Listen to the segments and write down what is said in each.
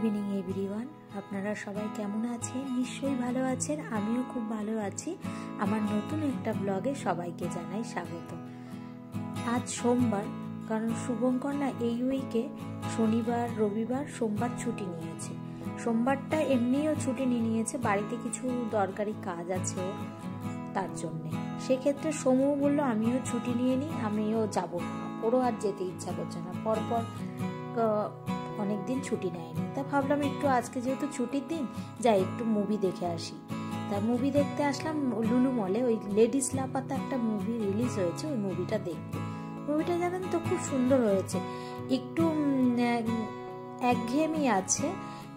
Evening everyone, আপনারা সবাই কেমন আছেন? নিশ্চয়ই ভালো আছেন। আমিও খুব ভালো আছি। আমার নতুন একটা ব্লগে সবাইকে জানাই স্বাগত। আজ সোমবার, কারণ শুভঙ্কর না এই উইকে শনিবার, রবিবার, সোমবার ছুটি নিয়েছে। সোমবারটা এমনিও ছুটি নিয়েছে, বাড়িতে কিছু দরকারি কাজ আছে ওর, তার জন্যে। সেক্ষেত্রে সমু বলল আমিও ছুটি নিয়ে নিই, আমিও যাবো না। ওরও আর যেতে ইচ্ছা করছে না, পরপর অনেকদিন ছুটি নেয়নি। তা ভাবলাম একটু আজকে যেহেতু ছুটির দিন, যাই একটু মুভি দেখে আসি। তা মুভি দেখতে আসলাম লুলু মলে। ওই লেডিস লাপাতে একটা মুভি রিলিজ হয়েছে, ওই মুভিটা দেখতে। মুভিটা জানেন তো খুব সুন্দর হয়েছে। একটু একঘেয়েমি আছে,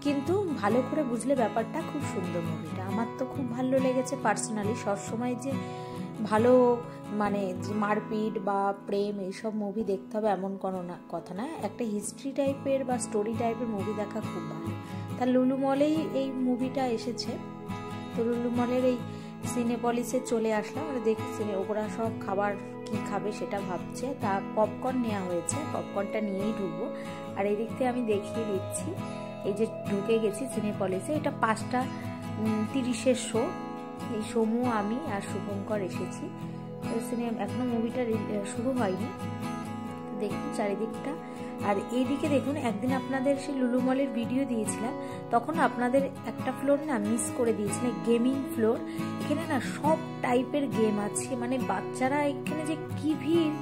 কিন্তু ভালো করে বুঝলে ব্যাপারটা খুব সুন্দর। মুভিটা আমার তো খুব ভালো লেগেছে পার্সোনালি। সবসময় যে ভালো মানে মারপিট বা প্রেম এইসব মুভি দেখতে হবে এমন কোনো কথা না, একটা হিস্ট্রি টাইপের বা স্টোরি টাইপের মুভি দেখা খুব ভালো। তা লুলু মলেই এই মুভিটা এসেছে। তো লুলু মলের এই সিনেপলিসে চলে আসলাম। দেখি ওরা সব খাবার কি খাবে সেটা ভাবছে। তা পপকর্ন নেওয়া হয়েছে, পপকর্নটা নিয়েই ঢুকবো। আর এই দিক থেকে আমি দেখিয়ে দিচ্ছি, এই যে ঢুকে গেছি সিনেপলিসে। এটা 5:30 শো। এই সমু, আমি আর শুভঙ্কর এসেছি। এখনো মুভিটা শুরু হয়নি। দেখুন চারিদিকটা। আর এইদিকে দেখুন, একদিন আপনাদের সেই লুলু মলের ভিডিও দিয়েছিলাম, তখন আপনাদের একটা ফ্লোর না মিস করে দিয়েছিলাম, গেমিং ফ্লোর। এখানে না সব টাইপের গেম আছে, মানে বাচ্চারা এখানে যে কি ভিড়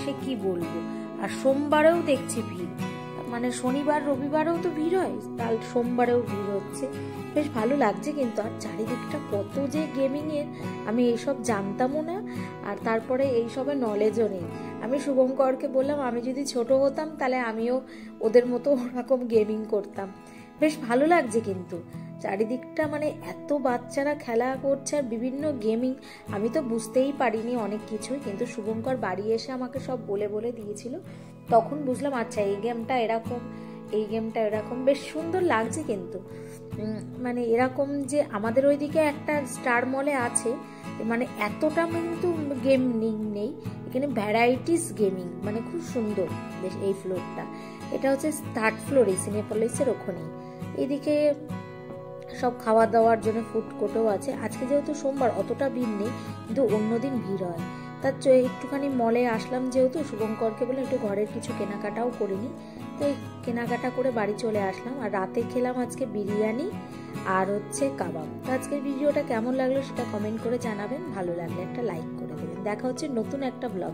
সে কি বলবো। আর সোমবারেও দেখছি ভিড়, মানে শনিবার রবিবারেও তো ভিড় হয়, কাল সোমবারেও ভিড় হচ্ছে। বেশ ভালো লাগছে কিন্তু। আর চারিদিকটা কত যে গেমিং এর, আমি এইসব জানতামও না। আর তারপরে এইসবের নলেজও নেই। আমি শুভঙ্করকে বললাম আমি যদি ছোট হতাম তাহলে আমিও ওদের মতো ওরকম গেমিং করতাম। বেশ ভালো লাগছে কিন্তু চারিদিকটা, মানে এত বাচ্চারা খেলা করছে আর বিভিন্ন গেমিং। আমি তো বুঝতেই পারিনি অনেক কিছুই, কিন্তু শুভঙ্কর বাড়ি এসে আমাকে সব বলে বলে দিয়েছিল। তখন বুঝলাম আচ্ছা এই গেমটা এরকম, এই গেমটা এরকম। বেশ সুন্দর লাগছে কিন্তু। মানে এরকম যে আমাদের ওইদিকে একটা স্টার মলে আছে, মানে এতটা কিন্তু গেম নেই এখানে, ভ্যারাইটিস গেমিং, মানে খুব সুন্দর বেশ এই ফ্লোরটা। এটা হচ্ছে 3rd ফ্লোরে সিনেপলিসের ওখানে। এইদিকে সব খাওয়া দাওয়ার জন্য ফুড কোর্টও আছে। আজকে যেহেতু সোমবার অতটা ভিড় নেই, কিন্তু অন্যদিন ভিড় হয়। তার একটুখানি মলে আসলাম, যেহেতু শুভঙ্করকে বলে একটু ঘরের কিছু কেনাকাটাও করিনি। তো এই কেনাকাটা করে বাড়ি চলে আসলাম। আর রাতে খেলাম আজকে বিরিয়ানি আর হচ্ছে কাবাব। তো আজকের ভিডিওটা কেমন লাগলো সেটা কমেন্ট করে জানাবেন। ভালো লাগলে একটা লাইক করে দেবেন। দেখা হচ্ছে নতুন একটা ব্লগে।